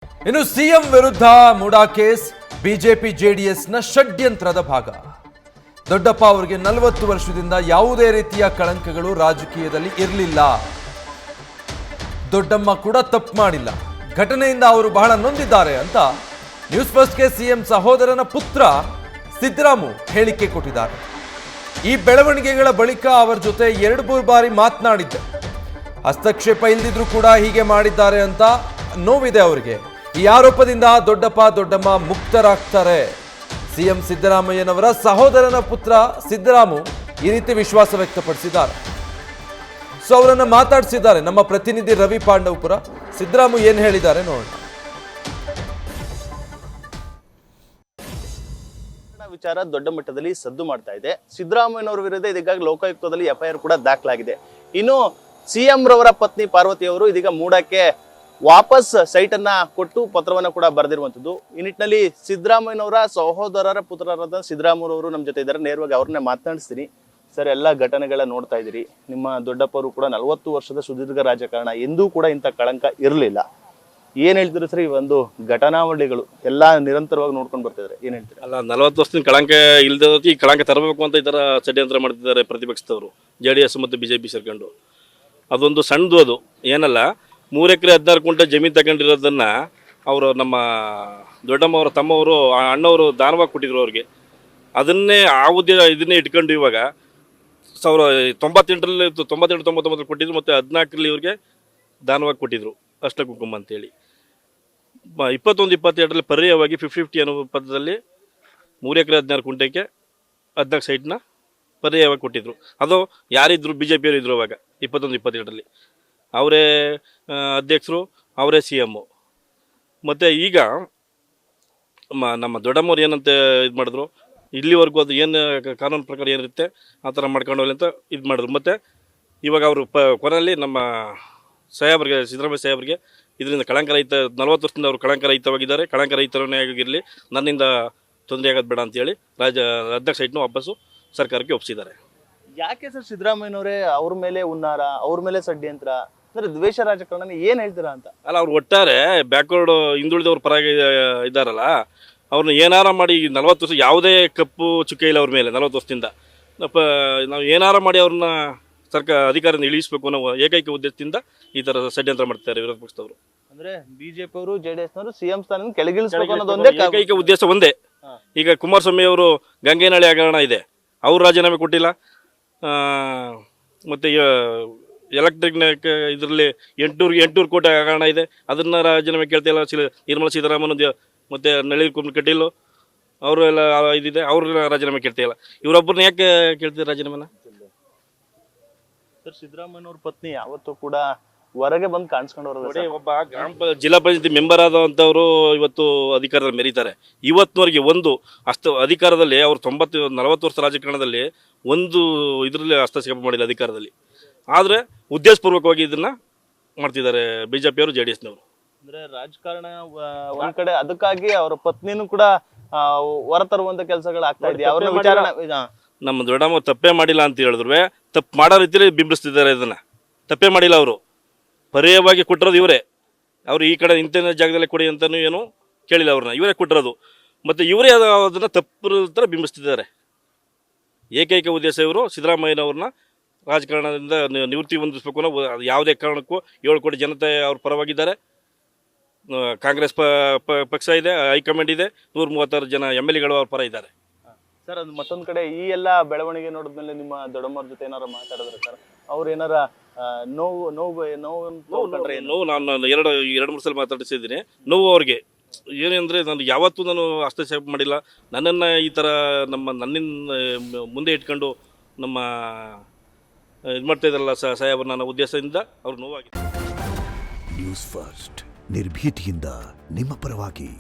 ಇನ್ನು ಸಿಎಂ ವಿರುದ್ಧ MUDA case BJP ಜೆಡಿಎಸ್ನ ಷಡ್ಯಂತ್ರದ ಭಾಗ. ದೊಡ್ಡಪ್ಪ ಅವರಿಗೆ 40 ವರ್ಷದಿಂದ ಯಾವುದೇ ರೀತಿಯ ಕಳಂಕಗಳು ರಾಜಕೀಯದಲ್ಲಿ ಇರಲಿಲ್ಲ. ದೊಡ್ಡಮ್ಮ ಕೂಡ ತಪ್ಪು ಮಾಡಿಲ್ಲ. ಘಟನೆಯಿಂದ ಅವರು ಬಹಳ ನೊಂದಿದ್ದಾರೆ ಅಂತ ನ್ಯೂಸ್ ಫಸ್ಟ್ಗೆ ಸಿಎಂ ಸಹೋದರನ ಪುತ್ರ ಸಿದ್ದರಾಮು ಹೇಳಿಕೆ ಕೊಟ್ಟಿದ್ದಾರೆ. ಈ ಬೆಳವಣಿಗೆಗಳ ಬಳಿಕ ಅವರ ಜೊತೆ 2-3 ಬಾರಿ ಮಾತನಾಡಿದ್ದೆ. ಹಸ್ತಕ್ಷೇಪ ಇಲ್ಲದಿದ್ರು ಕೂಡ ಹೀಗೆ ಮಾಡಿದ್ದಾರೆ ಅಂತ ನೋವಿದೆ ಅವರಿಗೆ. ಈ ಆರೋಪದಿಂದ ದೊಡ್ಡಮ್ಮ ಮುಕ್ತರಾಗ್ತಾರೆ. ಸಿಎಂ ಸಿದ್ದರಾಮಯ್ಯನವರ ಸಹೋದರನ ಪುತ್ರ ಸಿದ್ದರಾಮು ಈ ರೀತಿ ವಿಶ್ವಾಸ ವ್ಯಕ್ತಪಡಿಸಿದ್ದಾರೆ. ಸೊ ಅವರನ್ನ ಮಾತಾಡಿಸಿದ್ದಾರೆ ನಮ್ಮ ಪ್ರತಿನಿಧಿ ರವಿ ಪಾಂಡವಪುರ. ಸಿದ್ದರಾಮು ಏನು ಹೇಳಿದ್ದಾರೆ ನೋಡೋಣ. ವಿಚಾರ ದೊಡ್ಡ ಮಟ್ಟದಲ್ಲಿ ಸದ್ದು ಮಾಡ್ತಾ ಇದೆ. ಸಿದ್ದರಾಮಯ್ಯನವರ ವಿರುದ್ಧ ಇದೀಗ ಲೋಕಾಯುಕ್ತದಲ್ಲಿ ಎಫ್ಐಆರ್ ಕೂಡ ದಾಖಲಾಗಿದೆ. ಇನ್ನು ಸಿಎಂ ರವರ ಪತ್ನಿ ಪಾರ್ವತಿ ಅವರು ಇದೀಗ ಮೂಡಕ್ಕೆ ವಾಪಸ್ ಸೈಟ್ ಅನ್ನ ಕೊಟ್ಟು ಪತ್ರವನ್ನ ಕೂಡ ಬರೆದಿರುವಂತದ್ದು. ಈ ನಿಟ್ಟಿನಲ್ಲಿ ಸಿದ್ದರಾಮಯ್ಯನವರ ಸಹೋದರರ ಪುತ್ರರಾದ ಸಿದ್ದರಾಮಯ್ಯನವರು ನಮ್ಮ ಜೊತೆ ಇದ್ದಾರೆ. ನೇರವಾಗಿ ಅವ್ರನ್ನೇ ಮಾತನಾಡಿಸ್ತೀನಿ. ಸರ್, ಎಲ್ಲ ಘಟನೆಗಳ ನೋಡ್ತಾ ಇದ್ದೀರಿ. ನಿಮ್ಮ ದೊಡ್ಡಪ್ಪರು ಕೂಡ 40 ವರ್ಷದ ಸುದೀರ್ಘ ರಾಜಕಾರಣ, ಎಂದೂ ಕೂಡ ಇಂಥ ಕಳಂಕ ಇರಲಿಲ್ಲ. ಏನ್ ಹೇಳ್ತೀರಿ ಸರ್? ಈ ಒಂದು ಘಟನಾವಳಿಗಳು ಎಲ್ಲ ನಿರಂತರವಾಗಿ ನೋಡ್ಕೊಂಡು ಬರ್ತಿದ್ದಾರೆ, ಏನ್ ಹೇಳ್ತೀರಿ? ಅಲ್ಲ, 40 ವರ್ಷದಿಂದ ಕಳಂಕ ಇಲ್ಲದ ಈ ಕಳಂಕ ತರಬೇಕು ಅಂತ ಈ ತರ ಷಡ್ಯಂತ್ರ ಮಾಡ್ತಿದ್ದಾರೆ ಪ್ರತಿಪಕ್ಷದವರು, JDS ಮತ್ತು ಬಿಜೆಪಿ ಸೇರ್ಕೊಂಡು. ಅದೊಂದು ಸಣ್ಣದು, ಅದು ಏನಲ್ಲ. 3 ಎಕರೆ 16 ಕುಂಟೆ ಜಮೀನು ತಗೊಂಡಿರೋದನ್ನ ಅವರು ನಮ್ಮ ದೊಡ್ಡಮ್ಮ ಅವರ ತಮ್ಮವರು ಅಣ್ಣವರು ದಾನವಾಗಿ ಕೊಟ್ಟಿದ್ರು ಅವ್ರಿಗೆ. ಅದನ್ನೇ ಆ ಇದನ್ನೇ ಇಟ್ಕೊಂಡು ಇವಾಗ 98ರಲ್ಲಿ 98-99 ಕೊಟ್ಟಿದ್ರು, ಮತ್ತು 14ರಲ್ಲಿ ಇವ್ರಿಗೆ ದಾನವಾಗಿ ಕೊಟ್ಟಿದ್ರು ಅಷ್ಟ ಕುಂಕುಮ ಅಂತೇಳಿ. 21-22ರಲ್ಲಿ ಪರ್ಯಾಯವಾಗಿ 50-50 ಅನ್ನೋ ಪದದಲ್ಲಿ 3 ಎಕರೆ 16 ಕುಂಟೆಗೆ 14 ಸೈಟ್ನ ಪರ್ಯಾಯವಾಗಿ ಕೊಟ್ಟಿದ್ರು. ಅದು ಯಾರಿದ್ರು? BJP ಇದ್ರು ಅವಾಗ 21-22ರಲ್ಲಿ. ಅವರೇ ಅಧ್ಯಕ್ಷರು, ಅವರೇ CM. ಮತ್ತು ಈಗ ನಮ್ಮ ದೊಡ್ಡಮ್ಮವ್ರು ಏನಂತ ಇದು ಮಾಡಿದ್ರು, ಇಲ್ಲಿವರೆಗೂ ಅದು ಏನು ಕಾನೂನು ಪ್ರಕಾರ ಏನಿರುತ್ತೆ ಆ ಥರ ಮಾಡ್ಕೊಂಡು ಹೋಗ್ಲಿ ಅಂತ ಇದು ಮಾಡಿದ್ರು. ಮತ್ತು ಇವಾಗ ಅವರು ಕೊನೆಯಲ್ಲಿ ನಮ್ಮ ಸಾಹೇಬ್ರಿಗೆ, ಸಿದ್ದರಾಮಯ್ಯ ಸಾಹೇಬ್ರಿಗೆ ಇದರಿಂದ ಕಳಂಕರಹಿತ 40 ವರ್ಷದಿಂದ ಅವರು ಕಳಂಕರಹಿತವಾಗಿದ್ದಾರೆ, ಕಳಂಕರಹಿತರನ್ನೇ ಆಗಿರಲಿ, ನನ್ನಿಂದ ತೊಂದರೆ ಆಗೋದು ಬೇಡ ಅಂತೇಳಿ ಅಧ್ಯಕ್ಷ ಸೈಟ್ನು ವಾಪಸ್ಸು ಸರ್ಕಾರಕ್ಕೆ ಒಪ್ಪಿಸಿದ್ದಾರೆ. ಯಾಕೆ ಸರ್ ಸಿದ್ದರಾಮಯ್ಯನವರೇ ಅವ್ರ ಮೇಲೆ ಉನ್ನಾರ, ಅವ್ರ ಮೇಲೆ ಷಡ್ಯಂತ್ರ, ಅಂದ್ರೆ ದ್ವೇಷ ರಾಜಕಾರಣ ಏನ್ ಹೇಳ್ತೀರಾ ಅಂತ? ಅಲ್ಲ, ಅವ್ರು ಒಟ್ಟಾರೆ ಬ್ಯಾಕ್ವರ್ಡ್ ಹಿಂದುಳಿದವ್ರ ಪರವಾಗಿ ಇದ್ದಾರಲ್ಲ, ಅವ್ರನ್ನ ಏನಾರ ಮಾಡಿ 40 ವರ್ಷ ಯಾವುದೇ ಕಪ್ಪು ಚುಕ್ಕೆ ಇಲ್ಲ ಅವ್ರ ಮೇಲೆ. 40 ವರ್ಷದಿಂದ ನಾವು ಏನಾರ ಮಾಡಿ ಅವ್ರನ್ನ ಅಧಿಕಾರದಿಂದ ಇಳಿಸಬೇಕು ಅನ್ನೋ ಏಕೈಕ ಉದ್ದೇಶದಿಂದ ಈ ತರ ಷಡ್ಯಂತ್ರ ಮಾಡ್ತಾರೆ ವಿರೋಧ ಪಕ್ಷದವರು. ಅಂದ್ರೆ BJP ಅವರು JDS ನವರು CM ಸ್ಥಾನದಿಂದ ಕೆಳಗಿಳಿಸಬೇಕು ಅನ್ನೋದೊಂದೇ ಏಕೈಕ ಉದ್ದೇಶ ಒಂದೇ. ಈಗ ಕುಮಾರಸ್ವಾಮಿ ಅವರು ಗಂಗೇನಹಳ್ಳಿ ಹಗರಣ ಇದೆ, ಅವ್ರು ರಾಜೀನಾಮೆ ಕೊಟ್ಟಿಲ್ಲ. ಮತ್ತು ಎಲೆಕ್ಟ್ರಿಕ್ ಇದರಲ್ಲಿ 800 ಕೋಟಿ ಹಗರಣ ಇದೆ, ಅದನ್ನು ರಾಜೀನಾಮೆ ಕೇಳ್ತಿಲ್ಲ ನಿರ್ಮಲಾ ಸೀತಾರಾಮನ್ ಮತ್ತು ನಳಿನ್ ಕುಮಾರ್ ಕಟೀಲ್ ಅವರು ಎಲ್ಲ ಇದಿದೆ, ಅವ್ರನ್ನ ರಾಜೀನಾಮೆ ಕೇಳ್ತಿಲ್ಲ. ಇವರೊಬ್ಬರನ್ನ ಯಾಕೆ ಕೇಳ್ತಿದ್ರು ರಾಜೀನಾಮೆನ? ಸರ್, ಸಿದ್ದರಾಮಯ್ಯನವ್ರ ಪತ್ನಿ ಯಾವತ್ತೂ ಕೂಡ ಹೊರಗೆ ಬಂದು ಕಾಣಿಸ್ಕೊಂಡವ್ರು. ಒಬ್ಬ ಜಿಲ್ಲಾ ಪಂಚಾಯತಿ ಮೆಂಬರ್ ಆದಂಥವ್ರು ಇವತ್ತು ಅಧಿಕಾರದಲ್ಲಿ ಮೆರೀತಾರೆ. ಇವತ್ತಿನವರೆಗೆ ಒಂದು ಅಧಿಕಾರದಲ್ಲಿ ಅವ್ರು 40 ವರ್ಷ ರಾಜಕಾರಣದಲ್ಲಿ ಒಂದು ಇದರಲ್ಲಿ ಹಸ್ತಕ್ಷೇಪ ಮಾಡಿಲ್ಲ ಅಧಿಕಾರದಲ್ಲಿ. ಆದರೆ ಉದ್ದೇಶಪೂರ್ವಕವಾಗಿ ಇದನ್ನ ಮಾಡ್ತಿದ್ದಾರೆ BJP ಅವರು, JDS ನವರು. ಅಂದ್ರೆ ರಾಜಕಾರಣ ಒಂದ್ ಕಡೆ, ಅದಕ್ಕಾಗಿ ಅವರ ಪತ್ನಿನೂ ಕೂಡ ಹೊರತರುವಂತ ಕೆಲಸಗಳು ಆಗ್ತಾ ಇದೆ. ಅವ್ರ ವಿಚಾರಣೆ ನಮ್ಮ ದೊಡ್ಡಮ್ಮ ತಪ್ಪೇ ಮಾಡಿಲ್ಲ ಅಂತ ಹೇಳಿದ್ರು, ತಪ್ಪು ಮಾಡೋ ರೀತಿಯಲ್ಲಿ ಬಿಂಬಿಸ್ತಿದ್ದಾರೆ. ಇದನ್ನ ತಪ್ಪೇ ಮಾಡಿಲ್ಲ, ಅವರು ಪರ್ಯಾಯವಾಗಿ ಕೊಟ್ಟಿರೋದು ಇವರೇ. ಅವರು ಈ ಕಡೆ ಇಂಥ ಜಾಗದಲ್ಲಿ ಕೊಡಿ ಅಂತಲೂ ಏನು ಕೇಳಿಲ್ಲ, ಅವ್ರನ್ನ ಇವರೇ ಕೊಟ್ಟಿರೋದು. ಮತ್ತು ಇವರೇ ಅದನ್ನು ತಪ್ಪು ಥರ ಬಿಂಬಿಸ್ತಿದ್ದಾರೆ. ಏಕೈಕ ಉದ್ದೇಶ ಇವರು ಸಿದ್ದರಾಮಯ್ಯನವ್ರನ್ನ ರಾಜಕಾರಣದಿಂದ ನಿವೃತ್ತಿ ಹೊಂದಿಸಬೇಕು ಅನ್ನೋ ಯಾವುದೇ ಕಾರಣಕ್ಕೂ 7 ಕೋಟಿ ಜನತೆ ಅವ್ರ ಪರವಾಗಿದ್ದಾರೆ. ಕಾಂಗ್ರೆಸ್ ಪಕ್ಷ ಇದೆ, ಹೈಕಮಾಂಡ್ ಇದೆ, 136 ಜನ MLAಗಳು ಅವ್ರ ಪರ ಇದ್ದಾರೆ. ಸರ್, ಅದು ಮತ್ತೊಂದು ಕಡೆ ಈ ಎಲ್ಲ ಬೆಳವಣಿಗೆ ನೋಡಿದ್ಮೇಲೆ ನಿಮ್ಮ ದೊಡ್ಡಮ್ಮವ್ರ ಜೊತೆ ಏನಾರ ಮಾತಾಡಿದ್ರೆ ಸರ್, ಅವ್ರು ಏನಾರ ನೋವು ನಾನು 2-3 ಸಲ ಮಾತಾಡಿಸಿದ್ದೀನಿ. ನೋವು ಅವ್ರಿಗೆ ಏನಂದರೆ, ನಾನು ಯಾವತ್ತೂ ಹಸ್ತಕ್ಷೇಪ ಮಾಡಿಲ್ಲ. ನನ್ನನ್ನು ಈ ಥರ ನನ್ನಿಂದ ಮುಂದೆ ಇಟ್ಕೊಂಡು ನಮ್ಮ ಇದು ಮಾಡ್ತಾ ಇದ್ದಾರಲ್ಲ ಸಾಹೇಬರು, ನನ್ನ ಉದ್ದೇಶದಿಂದ ಅವ್ರು ನೋವಾಗಿದೆ. ನ್ಯೂಸ್ ಫಸ್ಟ್ ನಿರ್ಭೀತಿಯಿಂದ ನಿಮ್ಮ ಪರವಾಗಿ.